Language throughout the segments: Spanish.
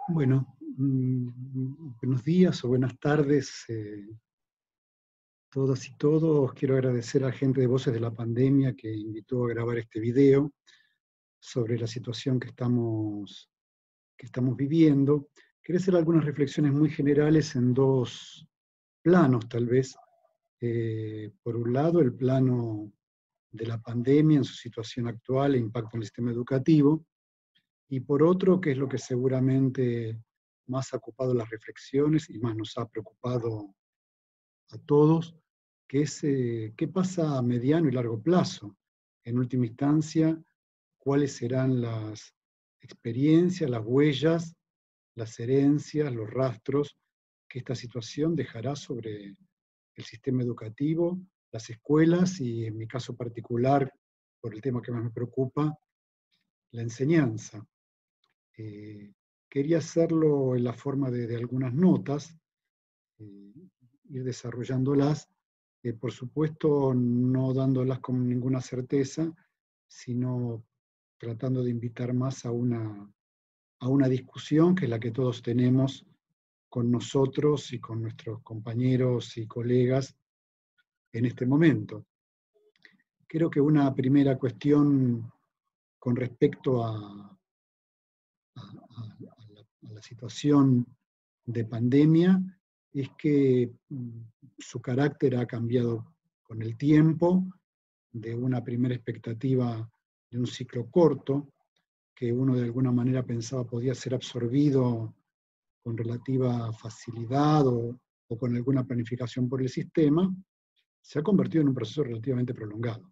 Bueno, buenos días o buenas tardes, todas y todos. Quiero agradecer a la gente de Voces de la Pandemia que invitó a grabar este video sobre la situación que estamos viviendo. Quería hacer algunas reflexiones muy generales en dos planos, tal vez. Por un lado, el plano de la pandemia en su situación actual e impacto en el sistema educativo, y por otro, que es lo que seguramente más ha ocupado las reflexiones y más nos ha preocupado a todos, que es qué pasa a mediano y largo plazo. En última instancia, cuáles serán las experiencias, las huellas, las herencias, los rastros que esta situación dejará sobre el sistema educativo, las escuelas y, en mi caso particular, por el tema que más me preocupa, la enseñanza. Eh, Quería hacerlo en la forma de algunas notas, eh, ir desarrollándolas, por supuesto no dándolas con ninguna certeza, sino tratando de invitar más a una discusión que es la que todos tenemos con nosotros y con nuestros compañeros y colegas en este momento. Creo que una primera cuestión con respecto a la situación de pandemia es que su carácter ha cambiado con el tiempo, de una primera expectativa de un ciclo corto, que uno de alguna manera pensaba podía ser absorbido con relativa facilidad o con alguna planificación por el sistema, se ha convertido en un proceso relativamente prolongado.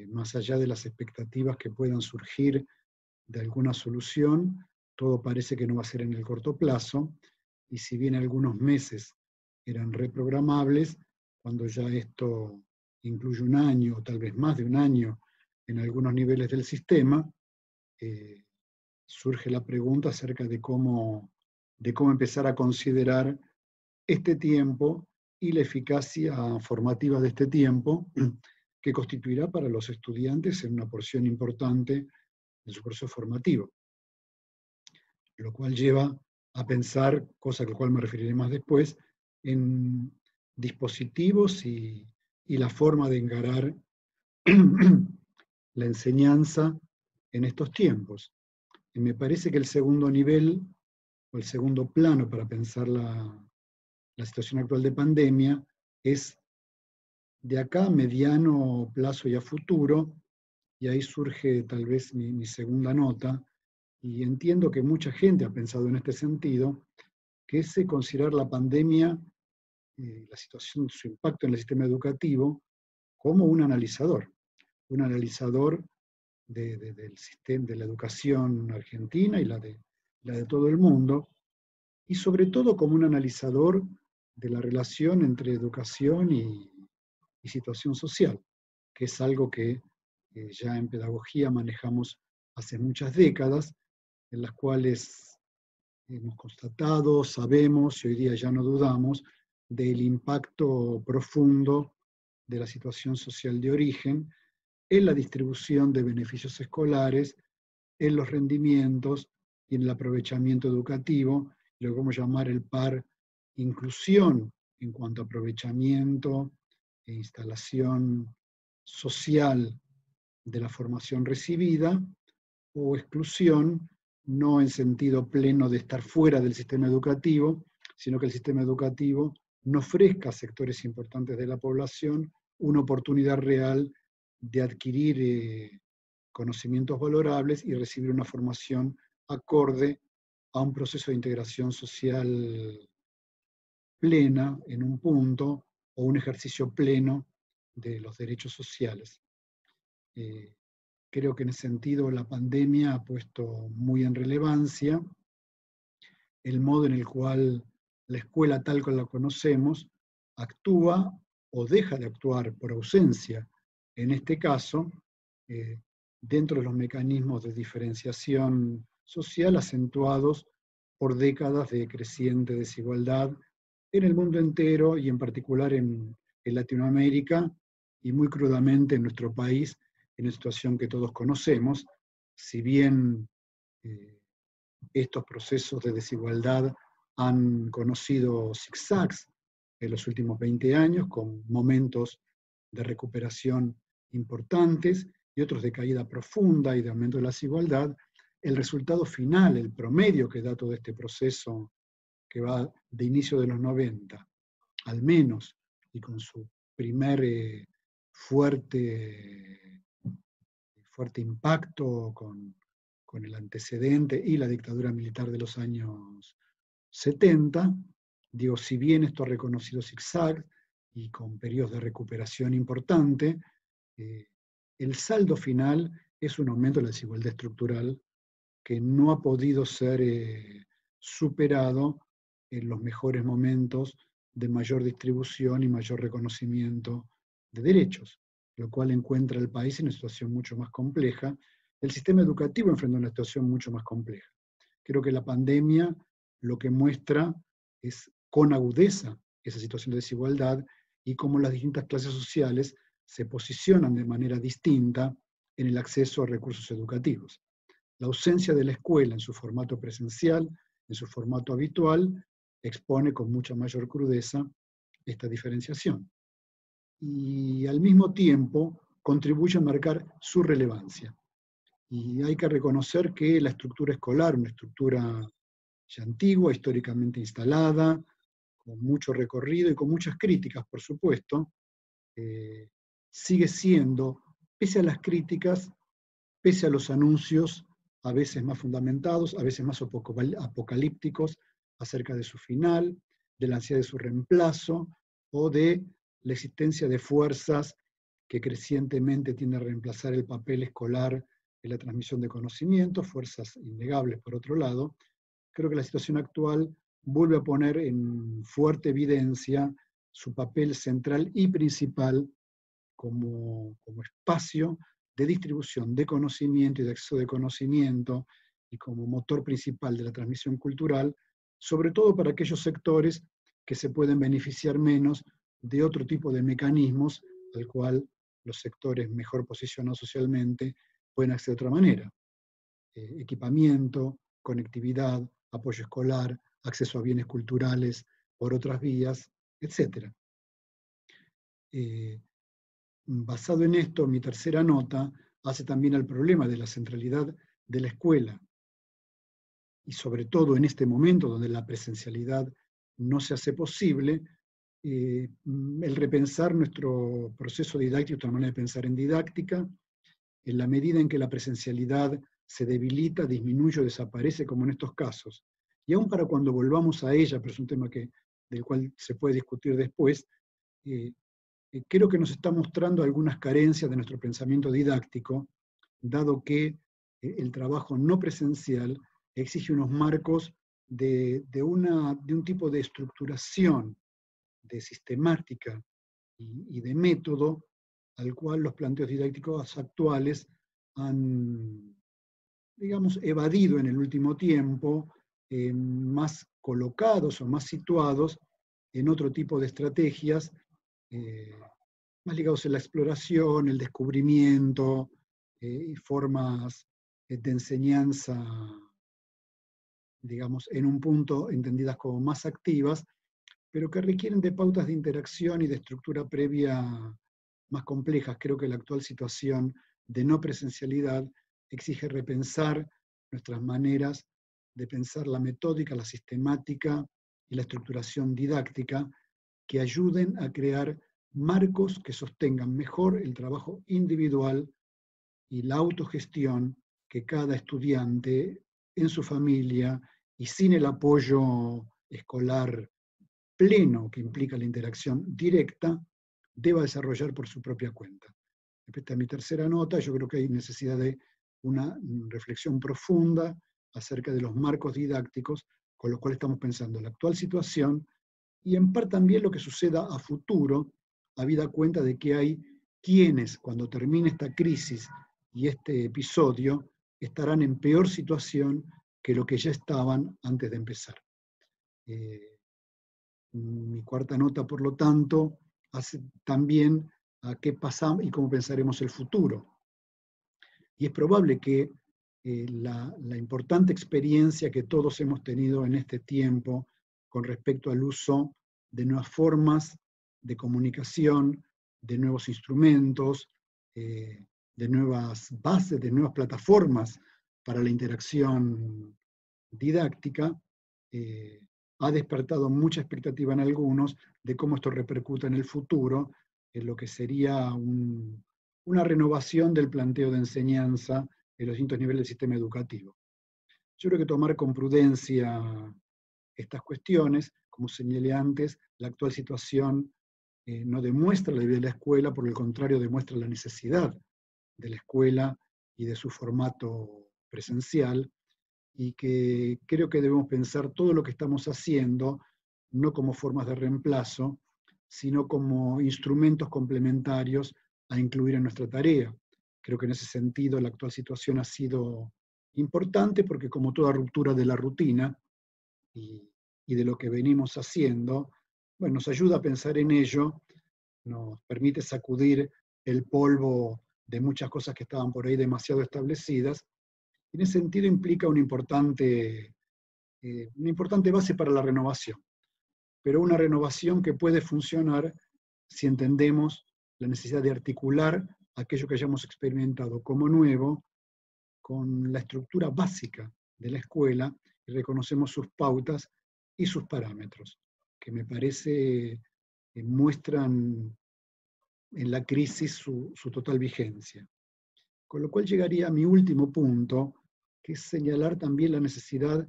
Más allá de las expectativas que puedan surgir de alguna solución, todo parece que no va a ser en el corto plazo, y si bien algunos meses eran reprogramables, cuando ya esto incluye un año, o tal vez más de un año, en algunos niveles del sistema, eh, surge la pregunta acerca de cómo empezar a considerar este tiempo y la eficacia formativa de este tiempo, que constituirá para los estudiantes en una porción importante de su proceso formativo, lo cual lleva a pensar, cosa a la cual me referiré más después, en dispositivos y la forma de encarar la enseñanza en estos tiempos. Y me parece que el segundo nivel, o el segundo plano para pensar la situación actual de pandemia, es de acá a mediano plazo y a futuro, y ahí surge tal vez mi segunda nota, y entiendo que mucha gente ha pensado en este sentido, que es considerar la pandemia, la situación, su impacto en el sistema educativo, como un analizador del sistema, de la educación argentina y la de todo el mundo, y sobre todo como un analizador de la relación entre educación y situación social, que es algo que ya en pedagogía manejamos hace muchas décadas, en las cuales hemos constatado, sabemos y hoy día ya no dudamos del impacto profundo de la situación social de origen en la distribución de beneficios escolares, en los rendimientos y en el aprovechamiento educativo, lo que vamos a llamar el par inclusión en cuanto a aprovechamiento e instalación social de la formación recibida, o exclusión, no en sentido pleno de estar fuera del sistema educativo, sino que el sistema educativo no ofrezca a sectores importantes de la población una oportunidad real de adquirir conocimientos valorables y recibir una formación acorde a un proceso de integración social plena en un punto, o un ejercicio pleno de los derechos sociales. Eh, Creo que en ese sentido la pandemia ha puesto muy en relevancia el modo en el cual la escuela tal como la conocemos actúa o deja de actuar por ausencia, en este caso, eh, dentro de los mecanismos de diferenciación social acentuados por décadas de creciente desigualdad en el mundo entero y en particular en Latinoamérica, y muy crudamente en nuestro país, en una situación que todos conocemos, si bien estos procesos de desigualdad han conocido zigzags en los últimos 20 años, con momentos de recuperación importantes y otros de caída profunda y de aumento de la desigualdad. El resultado final, el promedio que da todo este proceso, que va de inicio de los 90, al menos, y con su primer fuerte impacto con el antecedente y la dictadura militar de los años 70, digo, si bien esto ha reconocido zigzag y con periodos de recuperación importante, el saldo final es un aumento de la desigualdad estructural que no ha podido ser superado en los mejores momentos de mayor distribución y mayor reconocimiento de derechos, lo cual encuentra al país en una situación mucho más compleja. El sistema educativo enfrenta una situación mucho más compleja. Creo que la pandemia lo que muestra es con agudeza esa situación de desigualdad y cómo las distintas clases sociales se posicionan de manera distinta en el acceso a recursos educativos. La ausencia de la escuela en su formato presencial, en su formato habitual, expone con mucha mayor crudeza esta diferenciación. Y al mismo tiempo contribuye a marcar su relevancia. Y hay que reconocer que la estructura escolar, una estructura ya antigua, históricamente instalada, con mucho recorrido y con muchas críticas, por supuesto, sigue siendo, pese a las críticas, pese a los anuncios a veces más fundamentados, a veces más apocalípticos acerca de su final, de la ansiedad de su reemplazo o de la existencia de fuerzas que crecientemente tienden a reemplazar el papel escolar en la transmisión de conocimiento, fuerzas innegables por otro lado. Creo que la situación actual vuelve a poner en fuerte evidencia su papel central y principal como espacio de distribución de conocimiento y de acceso de conocimiento y como motor principal de la transmisión cultural, sobre todo para aquellos sectores que se pueden beneficiar menos de otro tipo de mecanismos al cual los sectores mejor posicionados socialmente pueden acceder de otra manera. Equipamiento, conectividad, apoyo escolar, acceso a bienes culturales por otras vías, etc. Basado en esto, mi tercera nota hace también al problema de la centralidad de la escuela, y sobre todo en este momento donde la presencialidad no se hace posible, el repensar nuestro proceso didáctico, nuestra manera de pensar en didáctica, en la medida en que la presencialidad se debilita, disminuye o desaparece, como en estos casos. Y aún para cuando volvamos a ella, pero es un tema del cual se puede discutir después, creo que nos está mostrando algunas carencias de nuestro pensamiento didáctico, dado que el trabajo no presencial exige unos marcos de un tipo de estructuración, de sistemática y de método al cual los planteos didácticos actuales han, digamos, evadido en el último tiempo, más colocados o más situados en otro tipo de estrategias, más ligados a la exploración, el descubrimiento, y formas de enseñanza, digamos, en un punto entendidas como más activas, pero que requieren de pautas de interacción y de estructura previa más complejas. Creo que la actual situación de no presencialidad exige repensar nuestras maneras de pensar la metódica, la sistemática y la estructuración didáctica que ayuden a crear marcos que sostengan mejor el trabajo individual y la autogestión que cada estudiante en su familia y sin el apoyo escolar pleno que implica la interacción directa, deba desarrollar por su propia cuenta. Esta es mi tercera nota. Yo creo que hay necesidad de una reflexión profunda acerca de los marcos didácticos con los cuales estamos pensando la actual situación y en parte también lo que suceda a futuro, habida cuenta de que hay quienes, cuando termine esta crisis y este episodio, estarán en peor situación que lo que ya estaban antes de empezar. Mi cuarta nota, por lo tanto, hace también a qué pasamos y cómo pensaremos el futuro. Y es probable que la importante experiencia que todos hemos tenido en este tiempo con respecto al uso de nuevas formas de comunicación, de nuevos instrumentos, de nuevas bases, de nuevas plataformas para la interacción didáctica, ha despertado mucha expectativa en algunos de cómo esto repercuta en el futuro, en lo que sería una renovación del planteo de enseñanza en los distintos niveles del sistema educativo. Yo creo que tomar con prudencia estas cuestiones, como señalé antes, la actual situación no demuestra la debilidad de la escuela, por el contrario demuestra la necesidad de la escuela y de su formato presencial, y que creo que debemos pensar todo lo que estamos haciendo, no como formas de reemplazo, sino como instrumentos complementarios a incluir en nuestra tarea. Creo que en ese sentido la actual situación ha sido importante porque, como toda ruptura de la rutina y de lo que venimos haciendo, bueno, nos ayuda a pensar en ello, nos permite sacudir el polvo de muchas cosas que estaban por ahí demasiado establecidas. En ese sentido implica una importante base para la renovación, pero una renovación que puede funcionar si entendemos la necesidad de articular aquello que hayamos experimentado como nuevo con la estructura básica de la escuela y reconocemos sus pautas y sus parámetros, que me parece muestran en la crisis su total vigencia. Con lo cual llegaría a mi último punto, que es señalar también la necesidad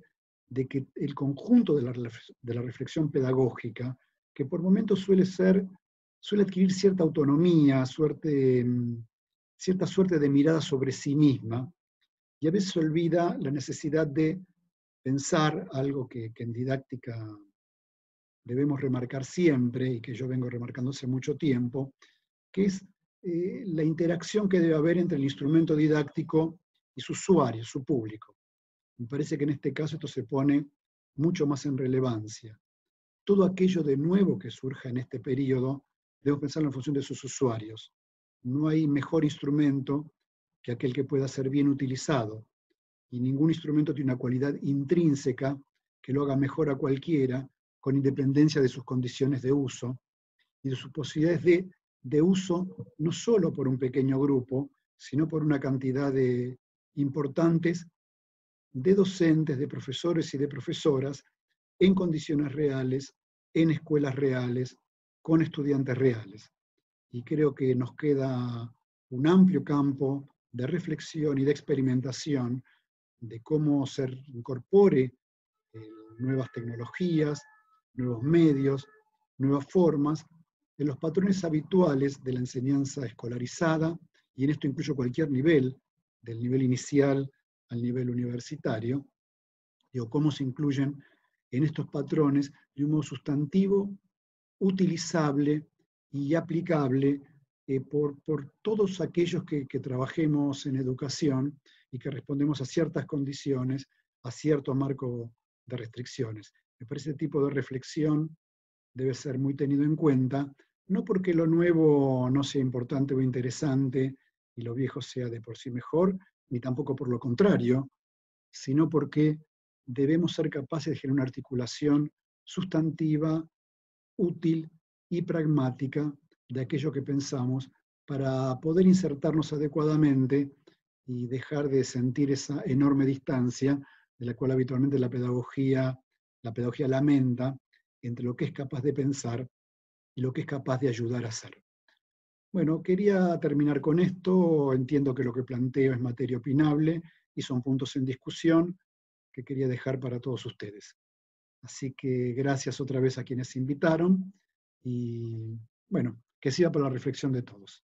de que el conjunto de la reflexión pedagógica, que por momentos suele adquirir cierta autonomía, cierta suerte de mirada sobre sí misma, y a veces olvida la necesidad de pensar algo que en didáctica debemos remarcar siempre, y que yo vengo remarcando hace mucho tiempo, que es la interacción que debe haber entre el instrumento didáctico y su usuario, su público. Me parece que en este caso esto se pone mucho más en relevancia. Todo aquello de nuevo que surja en este periodo, debemos pensarlo en función de sus usuarios. No hay mejor instrumento que aquel que pueda ser bien utilizado, y ningún instrumento tiene una cualidad intrínseca que lo haga mejor a cualquiera, con independencia de sus condiciones de uso y de sus posibilidades de uso, no solo por un pequeño grupo, sino por una cantidad importantes de docentes, de profesores y de profesoras en condiciones reales, en escuelas reales, con estudiantes reales. Y creo que nos queda un amplio campo de reflexión y de experimentación de cómo se incorpore nuevas tecnologías, nuevos medios, nuevas formas, en los patrones habituales de la enseñanza escolarizada, y en esto incluyo cualquier nivel, del nivel inicial al nivel universitario, digo, cómo se incluyen en estos patrones de un modo sustantivo, utilizable y aplicable por todos aquellos que trabajemos en educación y que respondemos a ciertas condiciones, a cierto marco de restricciones. Me parece este tipo de reflexión debe ser muy tenido en cuenta, no porque lo nuevo no sea importante o interesante y lo viejo sea de por sí mejor, ni tampoco por lo contrario, sino porque debemos ser capaces de generar una articulación sustantiva, útil y pragmática de aquello que pensamos para poder insertarnos adecuadamente y dejar de sentir esa enorme distancia de la cual habitualmente la pedagogía lamenta entre lo que es capaz de pensar y lo que es capaz de ayudar a hacer. Bueno, quería terminar con esto. Entiendo que lo que planteo es materia opinable y son puntos en discusión que quería dejar para todos ustedes. Así que gracias otra vez a quienes invitaron y bueno, que sirva para la reflexión de todos.